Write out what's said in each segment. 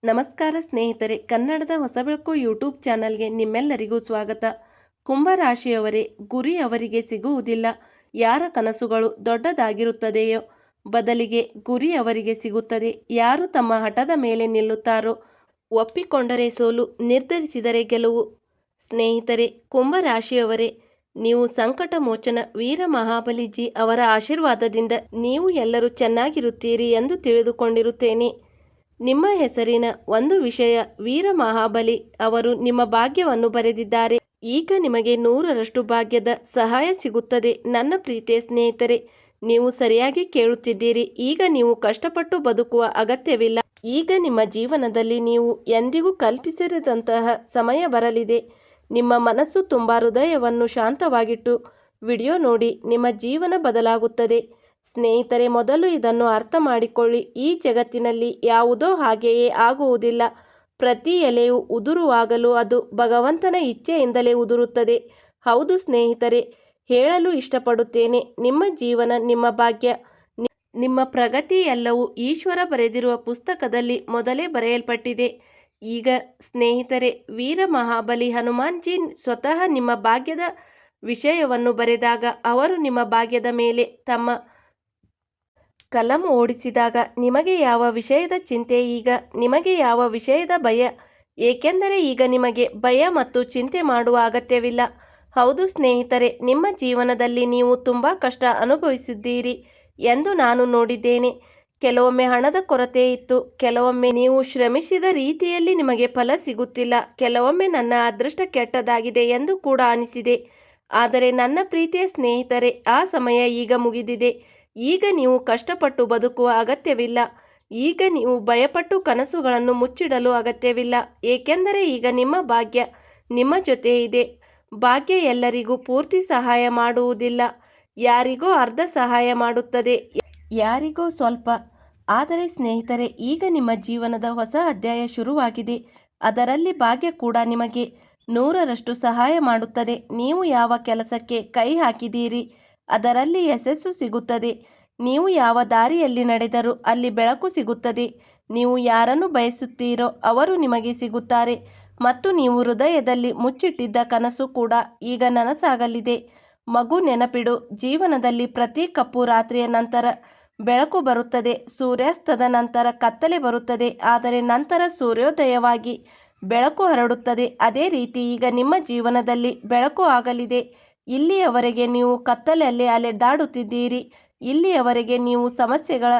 ನಮಸ್ಕಾರ ಸ್ನೇಹಿತರೆ, ಕನ್ನಡದ ಹೊಸಬೆಳಕು ಯೂಟ್ಯೂಬ್ ಚಾನಲ್ಗೆ ನಿಮ್ಮೆಲ್ಲರಿಗೂ ಸ್ವಾಗತ. ಕುಂಭರಾಶಿಯವರೇ, ಗುರಿ ಅವರಿಗೆ ಸಿಗುವುದಿಲ್ಲ. ಯಾರ ಕನಸುಗಳು ದೊಡ್ಡದಾಗಿರುತ್ತದೆಯೋ ಬದಲಿಗೆ ಗುರಿ ಅವರಿಗೆ ಸಿಗುತ್ತದೆ. ಯಾರು ತಮ್ಮ ಹಠದ ಮೇಲೆ ನಿಲ್ಲುತ್ತಾರೋ, ಒಪ್ಪಿಕೊಂಡರೆ ಸೋಲು, ನಿರ್ಧರಿಸಿದರೆ ಗೆಲುವು. ಸ್ನೇಹಿತರೆ, ಕುಂಭರಾಶಿಯವರೇ, ನೀವು ಸಂಕಟ ಮೋಚನ ವೀರ ಮಹಾಬಲಿಜಿ ಅವರ ಆಶೀರ್ವಾದದಿಂದ ನೀವು ಎಲ್ಲರೂ ಚೆನ್ನಾಗಿರುತ್ತೀರಿ ಎಂದು ತಿಳಿದುಕೊಂಡಿರುತ್ತೇನೆ. ನಿಮ್ಮ ಹೆಸರಿನ ಒಂದು ವಿಷಯ, ವೀರ ಮಹಾಬಲಿ ಅವರು ನಿಮ್ಮ ಭಾಗ್ಯವನ್ನು ಬರೆದಿದ್ದಾರೆ. ಈಗ ನಿಮಗೆ 100ರಷ್ಟು ಭಾಗ್ಯದ ಸಹಾಯ ಸಿಗುತ್ತದೆ. ನನ್ನ ಪ್ರೀತಿಯ ಸ್ನೇಹಿತರೆ, ನೀವು ಸರಿಯಾಗಿ ಕೇಳುತ್ತಿದ್ದೀರಿ. ಈಗ ನೀವು ಕಷ್ಟಪಟ್ಟು ಬದುಕುವ ಅಗತ್ಯವಿಲ್ಲ. ಈಗ ನಿಮ್ಮ ಜೀವನದಲ್ಲಿ ನೀವು ಎಂದಿಗೂ ಕಲ್ಪಿಸಿರದಂತಹ ಸಮಯ ಬರಲಿದೆ. ನಿಮ್ಮ ಮನಸ್ಸು ತುಂಬ ಹೃದಯವನ್ನು ಶಾಂತವಾಗಿಟ್ಟು ವಿಡಿಯೋ ನೋಡಿ, ನಿಮ್ಮ ಜೀವನ ಬದಲಾಗುತ್ತದೆ. ಸ್ನೇಹಿತರೆ, ಮೊದಲು ಇದನ್ನು ಅರ್ಥ ಮಾಡಿಕೊಳ್ಳಿ. ಈ ಜಗತ್ತಿನಲ್ಲಿ ಯಾವುದೋ ಹಾಗೆಯೇ ಆಗುವುದಿಲ್ಲ. ಪ್ರತಿ ಎಲೆಯು ಉದುರುವಾಗಲೂ ಅದು ಭಗವಂತನ ಇಚ್ಛೆಯಿಂದಲೇ ಉದುರುತ್ತದೆ. ಹೌದು ಸ್ನೇಹಿತರೆ, ಹೇಳಲು ಇಷ್ಟಪಡುತ್ತೇನೆ, ನಿಮ್ಮ ಜೀವನ, ನಿಮ್ಮ ಭಾಗ್ಯ, ನಿಮ್ಮ ಪ್ರಗತಿ ಎಲ್ಲವೂ ಈಶ್ವರ ಬರೆದಿರುವ ಪುಸ್ತಕದಲ್ಲಿ ಮೊದಲೇ ಬರೆಯಲ್ಪಟ್ಟಿದೆ. ಈಗ ಸ್ನೇಹಿತರೆ, ವೀರ ಮಹಾಬಲಿ ಹನುಮಾನ್ಜಿ ಸ್ವತಃ ನಿಮ್ಮ ಭಾಗ್ಯದ ವಿಷಯವನ್ನು ಬರೆದಾಗ, ಅವರು ನಿಮ್ಮ ಭಾಗ್ಯದ ಮೇಲೆ ತಮ್ಮ ಕಲಂ ಓಡಿಸಿದಾಗ ನಿಮಗೆ ಯಾವ ವಿಷಯದ ಚಿಂತೆ, ಈಗ ನಿಮಗೆ ಯಾವ ವಿಷಯದ ಭಯ? ಏಕೆಂದರೆ ಈಗ ನಿಮಗೆ ಭಯ ಮತ್ತು ಚಿಂತೆ ಮಾಡುವ ಅಗತ್ಯವಿಲ್ಲ. ಹೌದು ಸ್ನೇಹಿತರೆ, ನಿಮ್ಮ ಜೀವನದಲ್ಲಿ ನೀವು ತುಂಬ ಕಷ್ಟ ಅನುಭವಿಸಿದ್ದೀರಿ ಎಂದು ನಾನು ನೋಡಿದ್ದೇನೆ. ಕೆಲವೊಮ್ಮೆ ಹಣದ ಕೊರತೆ ಇತ್ತು, ಕೆಲವೊಮ್ಮೆ ನೀವು ಶ್ರಮಿಸಿದ ರೀತಿಯಲ್ಲಿ ನಿಮಗೆ ಫಲ ಸಿಗುತ್ತಿಲ್ಲ, ಕೆಲವೊಮ್ಮೆ ನನ್ನ ಅದೃಷ್ಟ ಕೆಟ್ಟದಾಗಿದೆ ಎಂದು ಕೂಡ ಅನಿಸಿದೆ. ಆದರೆ ನನ್ನ ಪ್ರೀತಿಯ ಸ್ನೇಹಿತರೆ, ಆ ಸಮಯ ಈಗ ಮುಗಿದಿದೆ. ಈಗ ನೀವು ಕಷ್ಟಪಟ್ಟು ಬದುಕುವ ಅಗತ್ಯವಿಲ್ಲ. ಈಗ ನೀವು ಭಯಪಟ್ಟು ಕನಸುಗಳನ್ನು ಮುಚ್ಚಿಡಲು ಅಗತ್ಯವಿಲ್ಲ. ಏಕೆಂದರೆ ಈಗ ನಿಮ್ಮ ಭಾಗ್ಯ ನಿಮ್ಮ ಜೊತೆ ಇದೆ. ಭಾಗ್ಯ ಎಲ್ಲರಿಗೂ ಪೂರ್ತಿ ಸಹಾಯ ಮಾಡುವುದಿಲ್ಲ. ಯಾರಿಗೋ ಅರ್ಧ ಸಹಾಯ ಮಾಡುತ್ತದೆ, ಯಾರಿಗೋ ಸ್ವಲ್ಪ. ಆದರೆ ಸ್ನೇಹಿತರೆ, ಈಗ ನಿಮ್ಮ ಜೀವನದ ಹೊಸ ಅಧ್ಯಾಯ ಶುರುವಾಗಿದೆ. ಅದರಲ್ಲಿ ಭಾಗ್ಯ ಕೂಡ ನಿಮಗೆ 100ರಷ್ಟು ಸಹಾಯ ಮಾಡುತ್ತದೆ. ನೀವು ಯಾವ ಕೆಲಸಕ್ಕೆ ಕೈ ಹಾಕಿದ್ದೀರಿ ಅದರಲ್ಲಿ ಯಶಸ್ಸು ಸಿಗುತ್ತದೆ. ನೀವು ಯಾವ ದಾರಿಯಲ್ಲಿ ನಡೆದರೂ ಅಲ್ಲಿ ಬೆಳಕು ಸಿಗುತ್ತದೆ. ನೀವು ಯಾರನ್ನು ಬಯಸುತ್ತೀರೋ ಅವರು ನಿಮಗೆ ಸಿಗುತ್ತಾರೆ. ಮತ್ತು ನೀವು ಹೃದಯದಲ್ಲಿ ಮುಚ್ಚಿಟ್ಟಿದ್ದ ಕನಸು ಕೂಡ ಈಗ ನನಸಾಗಲಿದೆ. ಮಗು, ನೆನಪಿಡು, ಜೀವನದಲ್ಲಿ ಪ್ರತಿ ಕಪ್ಪು ರಾತ್ರಿಯ ನಂತರ ಬೆಳಕು ಬರುತ್ತದೆ. ಸೂರ್ಯಾಸ್ತದ ನಂತರ ಕತ್ತಲೆ ಬರುತ್ತದೆ, ಆದರೆ ನಂತರ ಸೂರ್ಯೋದಯವಾಗಿ ಬೆಳಕು ಹರಡುತ್ತದೆ. ಅದೇ ರೀತಿ ಈಗ ನಿಮ್ಮ ಜೀವನದಲ್ಲಿ ಬೆಳಕು ಆಗಲಿದೆ. ಇಲ್ಲಿಯವರೆಗೆ ನೀವು ಕತ್ತಲೆಯಲ್ಲಿ ಅಲೆದಾಡುತ್ತಿದ್ದೀರಿ. ಇಲ್ಲಿಯವರೆಗೆ ನೀವು ಸಮಸ್ಯೆಗಳ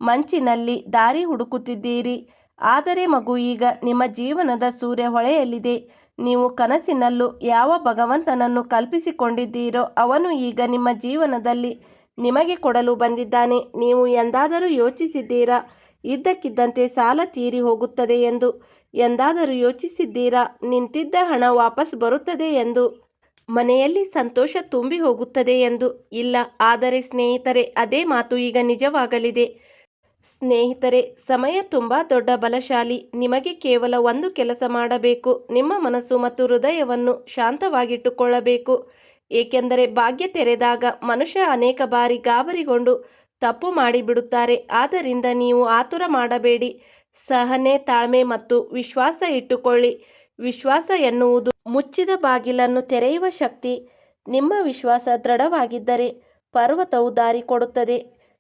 ಮಂಚಿನಲ್ಲಿ ದಾರಿ ಹುಡುಕುತ್ತಿದ್ದೀರಿ. ಆದರೆ ಮಗು, ಈಗ ನಿಮ್ಮ ಜೀವನದ ಸೂರ್ಯ ಹೊಳೆಯಲಿದೆ. ನೀವು ಕನಸಿನಲ್ಲೂ ಯಾವ ಭಗವಂತನನ್ನು ಕಲ್ಪಿಸಿಕೊಂಡಿದ್ದೀರೋ ಅವನು ಈಗ ನಿಮ್ಮ ಜೀವನದಲ್ಲಿ ನಿಮಗೆ ಕೊಡಲು ಬಂದಿದ್ದಾನೆ. ನೀವು ಎಂದಾದರೂ ಯೋಚಿಸಿದ್ದೀರಾ ಇದ್ದಕ್ಕಿದ್ದಂತೆ ಸಾಲ ತೀರಿ ಹೋಗುತ್ತದೆ ಎಂದು? ಎಂದಾದರೂ ಯೋಚಿಸಿದ್ದೀರಾ ನಿಂತಿದ್ದ ಹಣ ವಾಪಸ್ ಬರುತ್ತದೆ ಎಂದು? ಮನೆಯಲ್ಲಿ ಸಂತೋಷ ತುಂಬಿ ಹೋಗುತ್ತದೆ ಎಂದು? ಇಲ್ಲ. ಆದರೆ ಸ್ನೇಹಿತರೆ, ಅದೇ ಮಾತು ಈಗ ನಿಜವಾಗಲಿದೆ. ಸ್ನೇಹಿತರೆ, ಸಮಯ ತುಂಬ ದೊಡ್ಡ ಬಲಶಾಲಿ. ನಿಮಗೆ ಕೇವಲ ಒಂದು ಕೆಲಸ ಮಾಡಬೇಕು, ನಿಮ್ಮ ಮನಸ್ಸು ಮತ್ತು ಹೃದಯವನ್ನು ಶಾಂತವಾಗಿಟ್ಟುಕೊಳ್ಳಬೇಕು. ಏಕೆಂದರೆ ಭಾಗ್ಯ ತೆರೆದಾಗ ಮನುಷ್ಯ ಅನೇಕ ಬಾರಿ ಗಾಬರಿಗೊಂಡು ತಪ್ಪು ಮಾಡಿಬಿಡುತ್ತಾರೆ. ಆದ್ದರಿಂದ ನೀವು ಆತುರ ಮಾಡಬೇಡಿ. ಸಹನೆ, ತಾಳ್ಮೆ ಮತ್ತು ವಿಶ್ವಾಸ ಇಟ್ಟುಕೊಳ್ಳಿ. ವಿಶ್ವಾಸ ಎನ್ನುವುದು ಮುಚ್ಚಿದ ಬಾಗಿಲನ್ನು ತೆರೆಯುವ ಶಕ್ತಿ. ನಿಮ್ಮ ವಿಶ್ವಾಸ ದೃಢವಾಗಿದ್ದರೆ ಪರ್ವತವು ದಾರಿ ಕೊಡುತ್ತದೆ.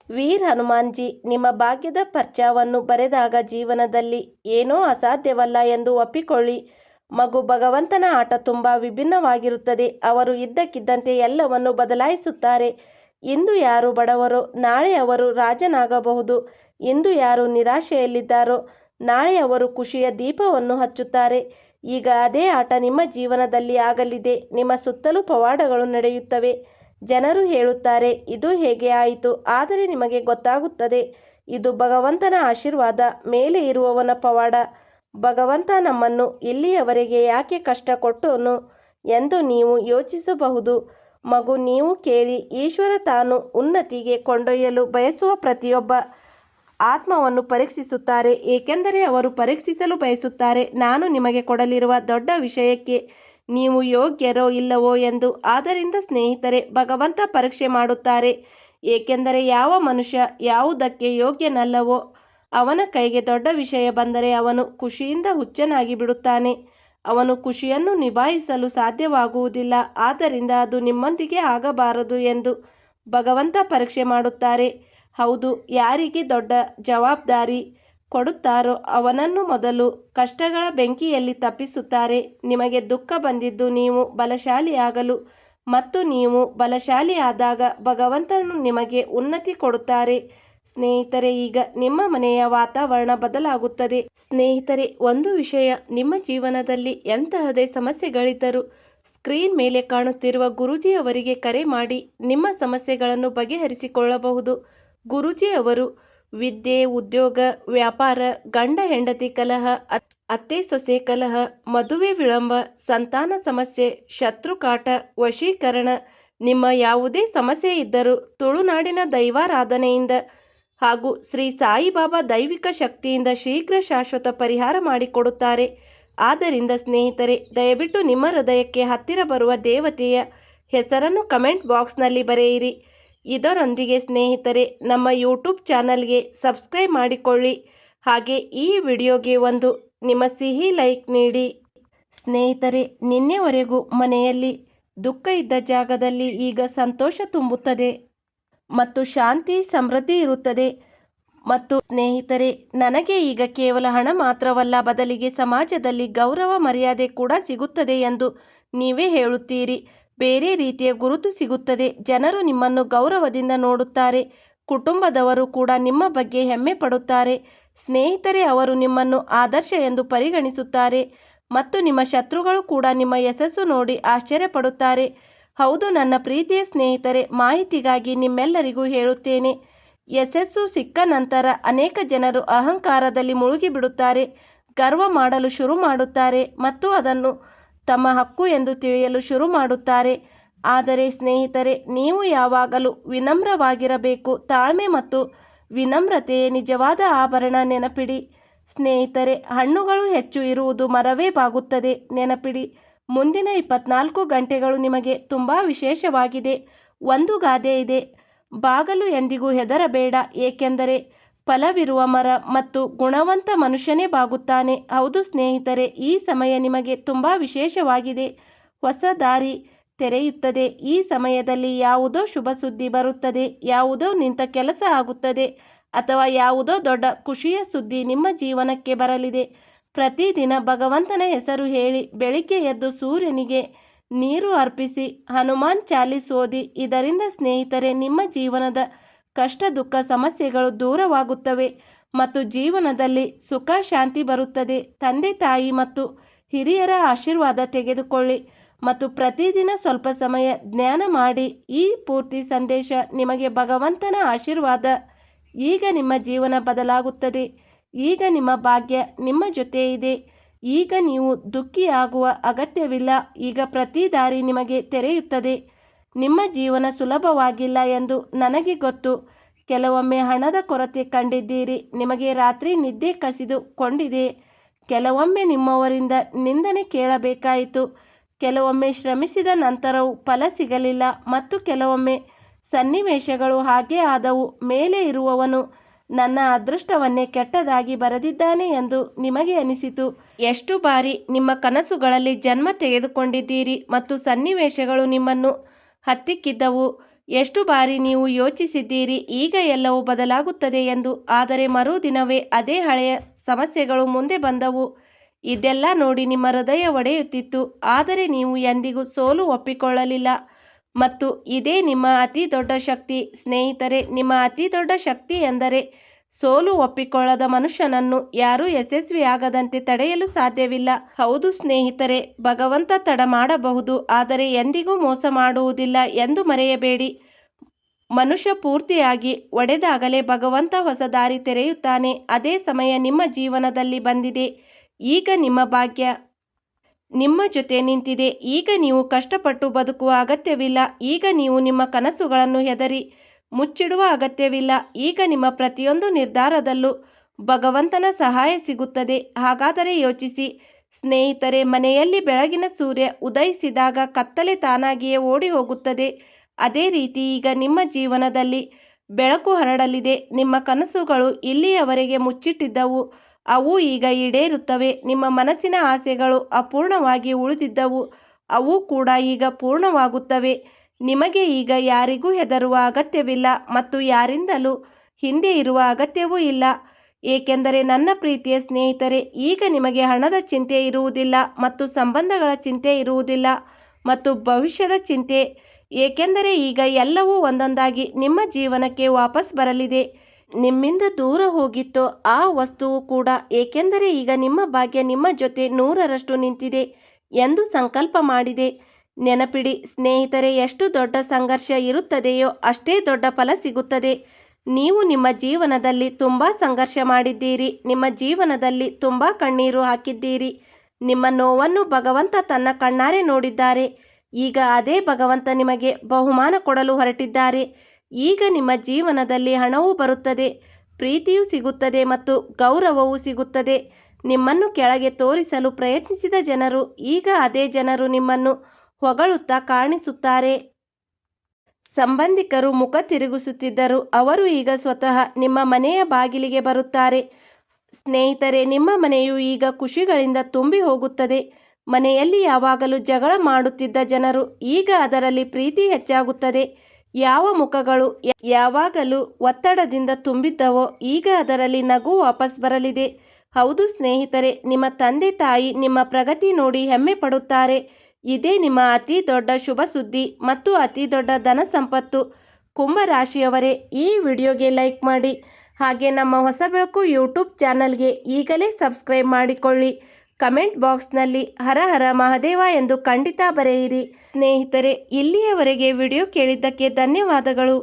ವೀರ್ ಹನುಮಾನ್ಜಿ ನಿಮ್ಮ ಭಾಗ್ಯದ ಪರ್ಚಾವನ್ನು ಬರೆದಾಗ ಜೀವನದಲ್ಲಿ ಏನೂ ಅಸಾಧ್ಯವಲ್ಲ ಎಂದು ಒಪ್ಪಿಕೊಳ್ಳಿ. ಮಗು, ಭಗವಂತನ ಆಟ ತುಂಬ ವಿಭಿನ್ನವಾಗಿರುತ್ತದೆ. ಅವರು ಇದ್ದಕ್ಕಿದ್ದಂತೆ ಎಲ್ಲವನ್ನು ಬದಲಾಯಿಸುತ್ತಾರೆ. ಇಂದು ಯಾರು ಬಡವರೋ ನಾಳೆ ಅವರು ರಾಜನಾಗಬಹುದು. ಇಂದು ಯಾರು ನಿರಾಶೆಯಲ್ಲಿದ್ದಾರೋ ನಾಳೆ ಅವರು ಖುಷಿಯ ದೀಪವನ್ನು ಹಚ್ಚುತ್ತಾರೆ. ಈಗ ಅದೇ ಆಟ ನಿಮ್ಮ ಜೀವನದಲ್ಲಿ ಆಗಲಿದೆ. ನಿಮ್ಮ ಸುತ್ತಲೂ ಪವಾಡಗಳು ನಡೆಯುತ್ತವೆ. ಜನರು ಹೇಳುತ್ತಾರೆ, ಇದು ಹೇಗೆ ಆಯಿತು? ಆದರೆ ನಿಮಗೆ ಗೊತ್ತಾಗುತ್ತದೆ, ಇದು ಭಗವಂತನ ಆಶೀರ್ವಾದ, ಮೇಲೆ ಇರುವವನ ಪವಾಡ. ಭಗವಂತ ನಮ್ಮನ್ನು ಇಲ್ಲಿಯವರೆಗೆ ಯಾಕೆ ಕಷ್ಟ ಕೊಟ್ಟನು ಎಂದು ನೀವು ಯೋಚಿಸಬಹುದು. ಮಗು, ನೀವು ಕೇಳಿ, ಈಶ್ವರ ತಾನು ಉನ್ನತಿಗೆ ಕೊಂಡೊಯ್ಯಲು ಬಯಸುವ ಪ್ರತಿಯೊಬ್ಬ ಆತ್ಮವನ್ನು ಪರೀಕ್ಷಿಸುತ್ತಾರೆ. ಏಕೆಂದರೆ ಅವರು ಪರೀಕ್ಷಿಸಲು ಬಯಸುತ್ತಾರೆ, ನಾನು ನಿಮಗೆ ಕೊಡಲಿರುವ ದೊಡ್ಡ ವಿಷಯಕ್ಕೆ ನೀವು ಯೋಗ್ಯರೋ ಇಲ್ಲವೋ ಎಂದು. ಆದ್ದರಿಂದ ಸ್ನೇಹಿತರೆ, ಭಗವಂತ ಪರೀಕ್ಷೆ ಮಾಡುತ್ತಾರೆ. ಏಕೆಂದರೆ ಯಾವ ಮನುಷ್ಯ ಯಾವುದಕ್ಕೆ ಯೋಗ್ಯನಲ್ಲವೋ ಅವನ ಕೈಗೆ ದೊಡ್ಡ ವಿಷಯ ಬಂದರೆ ಅವನು ಖುಷಿಯಿಂದ ಹುಚ್ಚನಾಗಿ ಬಿಡುತ್ತಾನೆ. ಅವನು ಖುಷಿಯನ್ನು ನಿಭಾಯಿಸಲು ಸಾಧ್ಯವಾಗುವುದಿಲ್ಲ. ಆದ್ದರಿಂದ ಅದು ನಿಮ್ಮೊಂದಿಗೆ ಆಗಬಾರದು ಎಂದು ಭಗವಂತ ಪರೀಕ್ಷೆ ಮಾಡುತ್ತಾರೆ. ಹೌದು, ಯಾರಿಗೆ ದೊಡ್ಡ ಜವಾಬ್ದಾರಿ ಕೊಡುತ್ತಾರೋ ಅವನನ್ನು ಮೊದಲು ಕಷ್ಟಗಳ ಬೆಂಕಿಯಲ್ಲಿ ತಪ್ಪಿಸುತ್ತಾರೆ. ನಿಮಗೆ ದುಃಖ ಬಂದಿದ್ದು ನೀವು ಬಲಶಾಲಿಯಾಗಲು ಮತ್ತು ನೀವು ಬಲಶಾಲಿಯಾದಾಗ ಭಗವಂತನು ನಿಮಗೆ ಉನ್ನತಿ ಕೊಡುತ್ತಾರೆ. ಸ್ನೇಹಿತರೆ, ಈಗ ನಿಮ್ಮ ಮನೆಯ ವಾತಾವರಣ ಬದಲಾಗುತ್ತದೆ. ಸ್ನೇಹಿತರೆ, ಒಂದು ವಿಷಯ, ನಿಮ್ಮ ಜೀವನದಲ್ಲಿ ಎಂತಹದೇ ಸಮಸ್ಯೆಗಳಿದ್ದರೂ ಸ್ಕ್ರೀನ್ ಮೇಲೆ ಕಾಣುತ್ತಿರುವ ಗುರೂಜಿ ಅವರಿಗೆ ಕರೆ ಮಾಡಿ ನಿಮ್ಮ ಸಮಸ್ಯೆಗಳನ್ನು ಬಗೆಹರಿಸಿಕೊಳ್ಳಬಹುದು. ಗುರೂಜಿ ಅವರು ವಿದ್ಯೆ, ಉದ್ಯೋಗ, ವ್ಯಾಪಾರ, ಗಂಡ ಹೆಂಡತಿ ಕಲಹ, ಅತ್ತೆ ಸೊಸೆ ಕಲಹ, ಮದುವೆ ವಿಳಂಬ, ಸಂತಾನ ಸಮಸ್ಯೆ, ಶತ್ರುಕಾಟ, ವಶೀಕರಣ, ನಿಮ್ಮ ಯಾವುದೇ ಸಮಸ್ಯೆ ಇದ್ದರೂ ತುಳುನಾಡಿನ ದೈವಾರಾಧನೆಯಿಂದ ಹಾಗೂ ಶ್ರೀ ಸಾಯಿಬಾಬಾ ದೈವಿಕ ಶಕ್ತಿಯಿಂದ ಶೀಘ್ರ ಶಾಶ್ವತ ಪರಿಹಾರ ಮಾಡಿಕೊಡುತ್ತಾರೆ. ಆದ್ದರಿಂದ ಸ್ನೇಹಿತರೆ, ದಯವಿಟ್ಟು ನಿಮ್ಮ ಹೃದಯಕ್ಕೆ ಹತ್ತಿರ ಬರುವ ದೇವತೆಯ ಹೆಸರನ್ನು ಕಮೆಂಟ್ ಬಾಕ್ಸ್ನಲ್ಲಿ ಬರೆಯಿರಿ. ಇದರೊಂದಿಗೆ ಸ್ನೇಹಿತರೆ, ನಮ್ಮ ಯೂಟ್ಯೂಬ್ ಚಾನಲ್ಗೆ ಸಬ್ಸ್ಕ್ರೈಬ್ ಮಾಡಿಕೊಳ್ಳಿ. ಹಾಗೆ ಈ ವಿಡಿಯೋಗೆ ಒಂದು ನಿಮ್ಮ ಸಿಹಿ ಲೈಕ್ ನೀಡಿ. ಸ್ನೇಹಿತರೆ, ನಿನ್ನೆವರೆಗೂ ಮನೆಯಲ್ಲಿ ದುಃಖ ಇದ್ದ ಜಾಗದಲ್ಲಿ ಈಗ ಸಂತೋಷ ತುಂಬುತ್ತದೆ ಮತ್ತು ಶಾಂತಿ ಸಮೃದ್ಧಿ ಇರುತ್ತದೆ. ಮತ್ತು ಸ್ನೇಹಿತರೆ, ನನಗೆ ಈಗ ಕೇವಲ ಹಣ ಮಾತ್ರವಲ್ಲ, ಬದಲಿಗೆ ಸಮಾಜದಲ್ಲಿ ಗೌರವ ಮರ್ಯಾದೆ ಕೂಡ ಸಿಗುತ್ತದೆ ಎಂದು ನೀವೇ ಹೇಳುತ್ತೀರಿ. ಬೇರೆ ರೀತಿಯ ಗುರುತು ಸಿಗುತ್ತದೆ. ಜನರು ನಿಮ್ಮನ್ನು ಗೌರವದಿಂದ ನೋಡುತ್ತಾರೆ. ಕುಟುಂಬದವರು ಕೂಡ ನಿಮ್ಮ ಬಗ್ಗೆ ಹೆಮ್ಮೆ ಪಡುತ್ತಾರೆ. ಸ್ನೇಹಿತರೆ, ಅವರು ನಿಮ್ಮನ್ನು ಆದರ್ಶ ಎಂದು ಪರಿಗಣಿಸುತ್ತಾರೆ ಮತ್ತು ನಿಮ್ಮ ಶತ್ರುಗಳು ಕೂಡ ನಿಮ್ಮ ಯಶಸ್ಸು ನೋಡಿ ಆಶ್ಚರ್ಯಪಡುತ್ತಾರೆ. ಹೌದು ನನ್ನ ಪ್ರೀತಿಯ ಸ್ನೇಹಿತರೆ, ಮಾಹಿತಿಗಾಗಿ ನಿಮ್ಮೆಲ್ಲರಿಗೂ ಹೇಳುತ್ತೇನೆ, ಯಶಸ್ಸು ಸಿಕ್ಕ ನಂತರ ಅನೇಕ ಜನರು ಅಹಂಕಾರದಲ್ಲಿ ಮುಳುಗಿಬಿಡುತ್ತಾರೆ, ಗರ್ವ ಮಾಡಲು ಶುರು ಮಾಡುತ್ತಾರೆ ಮತ್ತು ಅದನ್ನು ತಮ್ಮ ಹಕ್ಕು ಎಂದು ತಿಳಿಯಲು ಶುರು ಮಾಡುತ್ತಾರೆ. ಆದರೆ ಸ್ನೇಹಿತರೆ, ನೀವು ಯಾವಾಗಲೂ ವಿನಮ್ರವಾಗಿರಬೇಕು. ತಾಳ್ಮೆ ಮತ್ತು ವಿನಮ್ರತೆಯೇ ನಿಜವಾದ ಆಭರಣ. ನೆನಪಿಡಿ ಸ್ನೇಹಿತರೆ, ಹಣ್ಣುಗಳು ಹೆಚ್ಚು ಇರುವುದು ಮರವೇ ಬಾಗುತ್ತದೆ. ನೆನಪಿಡಿ, ಮುಂದಿನ 24 ಗಂಟೆಗಳು ನಿಮಗೆ ತುಂಬ ವಿಶೇಷವಾಗಿದೆ. ಒಂದು ಗಾದೆ ಇದೆ, ಬಾಗಲು ಎಂದಿಗೂ ಹೆದರಬೇಡ, ಏಕೆಂದರೆ ಫಲವಿರುವ ಮರ ಮತ್ತು ಗುಣವಂತ ಮನುಷ್ಯನೇ ಬಾಗುತ್ತಾನೆ. ಹೌದು ಸ್ನೇಹಿತರೆ, ಈ ಸಮಯ ನಿಮಗೆ ತುಂಬ ವಿಶೇಷವಾಗಿದೆ. ಹೊಸ ದಾರಿ ತೆರೆಯುತ್ತದೆ. ಈ ಸಮಯದಲ್ಲಿ ಯಾವುದೋ ಶುಭ ಸುದ್ದಿ ಬರುತ್ತದೆ, ಯಾವುದೋ ನಿಂತ ಕೆಲಸ ಆಗುತ್ತದೆ ಅಥವಾ ಯಾವುದೋ ದೊಡ್ಡ ಖುಷಿಯ ಸುದ್ದಿ ನಿಮ್ಮ ಜೀವನಕ್ಕೆ ಬರಲಿದೆ. ಪ್ರತಿದಿನ ಭಗವಂತನ ಹೆಸರು ಹೇಳಿ, ಬೆಳಿಗ್ಗೆ ಎದ್ದು ಸೂರ್ಯನಿಗೆ ನೀರು ಅರ್ಪಿಸಿ, ಹನುಮಾನ್ ಚಾಲೀಸ್ ಓದಿ. ಇದರಿಂದ ಸ್ನೇಹಿತರೆ, ನಿಮ್ಮ ಜೀವನದ ಕಷ್ಟ, ದುಃಖ, ಸಮಸ್ಯೆಗಳು ದೂರವಾಗುತ್ತವೆ ಮತ್ತು ಜೀವನದಲ್ಲಿ ಸುಖ ಶಾಂತಿ ಬರುತ್ತದೆ. ತಂದೆ ತಾಯಿ ಮತ್ತು ಹಿರಿಯರ ಆಶೀರ್ವಾದ ತೆಗೆದುಕೊಳ್ಳಿ ಮತ್ತು ಪ್ರತಿದಿನ ಸ್ವಲ್ಪ ಸಮಯ ಧ್ಯಾನ ಮಾಡಿ. ಈ ಪೂರ್ತಿ ಸಂದೇಶ ನಿಮಗೆ ಭಗವಂತನ ಆಶೀರ್ವಾದ. ಈಗ ನಿಮ್ಮ ಜೀವನ ಬದಲಾಗುತ್ತದೆ. ಈಗ ನಿಮ್ಮ ಭಾಗ್ಯ ನಿಮ್ಮ ಜೊತೆ ಇದೆ. ಈಗ ನೀವು ದುಃಖಿಯಾಗುವ ಅಗತ್ಯವಿಲ್ಲ. ಈಗ ಪ್ರತಿ ದಾರಿ ನಿಮಗೆ ತೆರೆಯುತ್ತದೆ. ನಿಮ್ಮ ಜೀವನ ಸುಲಭವಾಗಿಲ್ಲ ಎಂದು ನನಗೆ ಗೊತ್ತು. ಕೆಲವೊಮ್ಮೆ ಹಣದ ಕೊರತೆ ಕಂಡಿದ್ದೀರಿ, ನಿಮಗೆ ರಾತ್ರಿ ನಿದ್ದೆ ಕಸಿದುಕೊಂಡಿದೆ. ಕೆಲವೊಮ್ಮೆ ನಿಮ್ಮವರಿಂದ ನಿಂದನೆ ಕೇಳಬೇಕಾಯಿತು. ಕೆಲವೊಮ್ಮೆ ಶ್ರಮಿಸಿದ ನಂತರವೂ ಫಲ ಸಿಗಲಿಲ್ಲ ಮತ್ತು ಕೆಲವೊಮ್ಮೆ ಸನ್ನಿವೇಶಗಳು ಹಾಗೇ ಆದವು. ಮೇಲೆ ಇರುವವನು ನನ್ನ ಅದೃಷ್ಟವನ್ನೇ ಕೆಟ್ಟದಾಗಿ ಬರೆದಿದ್ದಾನೆ ಎಂದು ನಿಮಗೆ ಅನಿಸಿತು. ಎಷ್ಟು ಬಾರಿ ನಿಮ್ಮ ಕನಸುಗಳಲ್ಲಿ ಜನ್ಮ ತೆಗೆದುಕೊಂಡಿದ್ದೀರಿ ಮತ್ತು ಸನ್ನಿವೇಶಗಳು ನಿಮ್ಮನ್ನು ಹತ್ತಿಕ್ಕಿದ್ದವು. ಎಷ್ಟು ಬಾರಿ ನೀವು ಯೋಚಿಸಿದ್ದೀರಿ ಈಗ ಎಲ್ಲವೂ ಬದಲಾಗುತ್ತದೆ ಎಂದು. ಆದರೆ ಮರುದಿನವೇ ಅದೇ ಹಳೆಯ ಸಮಸ್ಯೆಗಳು ಮುಂದೆ ಬಂದವು. ಇದೆಲ್ಲ ನೋಡಿ ನಿಮ್ಮ ಹೃದಯ ಒಡೆಯುತ್ತಿತ್ತು. ಆದರೆ ನೀವು ಎಂದಿಗೂ ಸೋಲು ಒಪ್ಪಿಕೊಳ್ಳಲಿಲ್ಲ ಮತ್ತು ಇದೇ ನಿಮ್ಮ ಅತಿ ದೊಡ್ಡ ಶಕ್ತಿ. ಸ್ನೇಹಿತರೆ, ನಿಮ್ಮ ಅತಿ ದೊಡ್ಡ ಶಕ್ತಿ ಎಂದರೆ ಸೋಲು ಒಪ್ಪಿಕೊಳ್ಳದ ಮನುಷ್ಯನನ್ನು ಯಾರೂ ಯಶಸ್ವಿಯಾಗದಂತೆ ತಡೆಯಲು ಸಾಧ್ಯವಿಲ್ಲ. ಹೌದು ಸ್ನೇಹಿತರೆ, ಭಗವಂತ ತಡ ಮಾಡಬಹುದು, ಆದರೆ ಎಂದಿಗೂ ಮೋಸ ಮಾಡುವುದಿಲ್ಲ ಎಂದು ಮರೆಯಬೇಡಿ. ಮನುಷ್ಯ ಪೂರ್ತಿಯಾಗಿ ಒಡೆದಾಗಲೇ ಭಗವಂತ ಹೊಸ ದಾರಿ ತೆರೆಯುತ್ತಾನೆ. ಅದೇ ಸಮಯ ನಿಮ್ಮ ಜೀವನದಲ್ಲಿ ಬಂದಿದೆ. ಈಗ ನಿಮ್ಮ ಭಾಗ್ಯ ನಿಮ್ಮ ಜೊತೆ ನಿಂತಿದೆ. ಈಗ ನೀವು ಕಷ್ಟಪಟ್ಟು ಬದುಕುವ ಅಗತ್ಯವಿಲ್ಲ. ಈಗ ನೀವು ನಿಮ್ಮ ಕನಸುಗಳನ್ನು ಹೆದರಿ ಮುಚ್ಚಿಡುವ ಅಗತ್ಯವಿಲ್ಲ. ಈಗ ನಿಮ್ಮ ಪ್ರತಿಯೊಂದು ನಿರ್ಧಾರದಲ್ಲೂ ಭಗವಂತನ ಸಹಾಯ ಸಿಗುತ್ತದೆ. ಹಾಗಾದರೆ ಯೋಚಿಸಿ ಸ್ನೇಹಿತರೆ, ಮನೆಯಲ್ಲಿ ಬೆಳಗಿನ ಸೂರ್ಯ ಉದಯಿಸಿದಾಗ ಕತ್ತಲೆ ತಾನಾಗಿಯೇ ಓಡಿ ಹೋಗುತ್ತದೆ. ಅದೇ ರೀತಿ ಈಗ ನಿಮ್ಮ ಜೀವನದಲ್ಲಿ ಬೆಳಕು ಹರಡಲಿದೆ. ನಿಮ್ಮ ಕನಸುಗಳು ಇಲ್ಲಿಯವರೆಗೆ ಮುಚ್ಚಿಟ್ಟಿದ್ದವು, ಅವು ಈಗ ಈಡೇರುತ್ತವೆ. ನಿಮ್ಮ ಮನಸ್ಸಿನ ಆಸೆಗಳು ಅಪೂರ್ಣವಾಗಿ ಉಳಿದಿದ್ದವು, ಅವು ಕೂಡ ಈಗ ಪೂರ್ಣವಾಗುತ್ತವೆ. ನಿಮಗೆ ಈಗ ಯಾರಿಗೂ ಹೆದರುವ ಅಗತ್ಯವಿಲ್ಲ ಮತ್ತು ಯಾರಿಂದಲೂ ಹಿಂದೆ ಇರುವ ಅಗತ್ಯವೂ ಇಲ್ಲ. ಏಕೆಂದರೆ ನನ್ನ ಪ್ರೀತಿಯ ಸ್ನೇಹಿತರೆ, ಈಗ ನಿಮಗೆ ಹಣದ ಚಿಂತೆ ಇರುವುದಿಲ್ಲ ಮತ್ತು ಸಂಬಂಧಗಳ ಚಿಂತೆ ಇರುವುದಿಲ್ಲ ಮತ್ತು ಭವಿಷ್ಯದ ಚಿಂತೆ. ಏಕೆಂದರೆ ಈಗ ಎಲ್ಲವೂ ಒಂದೊಂದಾಗಿ ನಿಮ್ಮ ಜೀವನಕ್ಕೆ ವಾಪಸ್ ಬರಲಿದೆ. ನಿಮ್ಮಿಂದ ದೂರ ಹೋಗಿತ್ತೋ ಆ ವಸ್ತುವು ಕೂಡ. ಏಕೆಂದರೆ ಈಗ ನಿಮ್ಮ ಭಾಗ್ಯ ನಿಮ್ಮ ಜೊತೆ 100ರಷ್ಟು ನಿಂತಿದೆ ಎಂದು ಸಂಕಲ್ಪ ಮಾಡಿದೆ. ನೆನಪಿಡಿ ಸ್ನೇಹಿತರೆ, ಎಷ್ಟು ದೊಡ್ಡ ಸಂಘರ್ಷ ಇರುತ್ತದೆಯೋ ಅಷ್ಟೇ ದೊಡ್ಡ ಫಲ ಸಿಗುತ್ತದೆ. ನೀವು ನಿಮ್ಮ ಜೀವನದಲ್ಲಿ ತುಂಬ ಸಂಘರ್ಷ ಮಾಡಿದ್ದೀರಿ, ನಿಮ್ಮ ಜೀವನದಲ್ಲಿ ತುಂಬ ಕಣ್ಣೀರು ಹಾಕಿದ್ದೀರಿ. ನಿಮ್ಮ ನೋವನ್ನು ಭಗವಂತ ತನ್ನ ಕಣ್ಣಾರೆ ನೋಡಿದ್ದಾರೆ. ಈಗ ಅದೇ ಭಗವಂತ ನಿಮಗೆ ಬಹುಮಾನ ಕೊಡಲು ಹೊರಟಿದ್ದಾರೆ. ಈಗ ನಿಮ್ಮ ಜೀವನದಲ್ಲಿ ಹಣವೂ ಬರುತ್ತದೆ, ಪ್ರೀತಿಯೂ ಸಿಗುತ್ತದೆ ಮತ್ತು ಗೌರವವೂ ಸಿಗುತ್ತದೆ. ನಿಮ್ಮನ್ನು ಕೆಳಗೆ ತೋರಿಸಲು ಪ್ರಯತ್ನಿಸಿದ ಜನರು ಈಗ ಅದೇ ಜನರು ನಿಮ್ಮನ್ನು ಹೊಗಳುತ್ತಾ ಕಾಣಿಸುತ್ತಾರೆ. ಸಂಬಂಧಿಕರು ಮುಖ ತಿರುಗಿಸುತ್ತಿದ್ದರು, ಅವರು ಈಗ ಸ್ವತಃ ನಿಮ್ಮ ಮನೆಯ ಬಾಗಿಲಿಗೆ ಬರುತ್ತಾರೆ. ಸ್ನೇಹಿತರೆ, ನಿಮ್ಮ ಮನೆಯು ಈಗ ಖುಷಿಗಳಿಂದ ತುಂಬಿ ಹೋಗುತ್ತದೆ. ಮನೆಯಲ್ಲಿ ಯಾವಾಗಲೂ ಜಗಳ ಮಾಡುತ್ತಿದ್ದ ಜನರು ಈಗ ಅದರಲ್ಲಿ ಪ್ರೀತಿ ಹೆಚ್ಚಾಗುತ್ತದೆ. ಯಾವ ಮುಖಗಳು ಯಾವಾಗಲೂ ಒತ್ತಡದಿಂದ ತುಂಬಿದ್ದವೋ ಈಗ ಅದರಲ್ಲಿ ನಗು ವಾಪಸ್ ಬರಲಿದೆ. ಹೌದು ಸ್ನೇಹಿತರೆ, ನಿಮ್ಮ ತಂದೆ ತಾಯಿ ನಿಮ್ಮ ಪ್ರಗತಿ ನೋಡಿ ಹೆಮ್ಮೆ ಪಡುತ್ತಾರೆ. ಇದೇ ನಿಮ್ಮ ಅತಿ ದೊಡ್ಡ ಶುಭ ಸುದ್ದಿ ಮತ್ತು ಅತಿ ದೊಡ್ಡ ಧನ ಸಂಪತ್ತು. ಕುಂಭ ರಾಶಿಯವರೇ, ಈ ವಿಡಿಯೋಗೆ ಲೈಕ್ ಮಾಡಿ, ಹಾಗೆ ನಮ್ಮ ಹೊಸ ಬೆಳಕು ಯೂಟ್ಯೂಬ್ ಚಾನಲ್ಗೆ ಈಗಲೇ ಸಬ್ಸ್ಕ್ರೈಬ್ ಮಾಡಿಕೊಳ್ಳಿ. ಕಮೆಂಟ್ ಬಾಕ್ಸ್ನಲ್ಲಿ ಹರ ಹರ ಮಹಾದೇವ ಎಂದು ಖಂಡಿತ ಬರೆಯಿರಿ. ಸ್ನೇಹಿತರೆ, ಇಲ್ಲಿಯವರೆಗೆ ವಿಡಿಯೋ ಕೇಳಿದ್ದಕ್ಕೆ ಧನ್ಯವಾದಗಳು.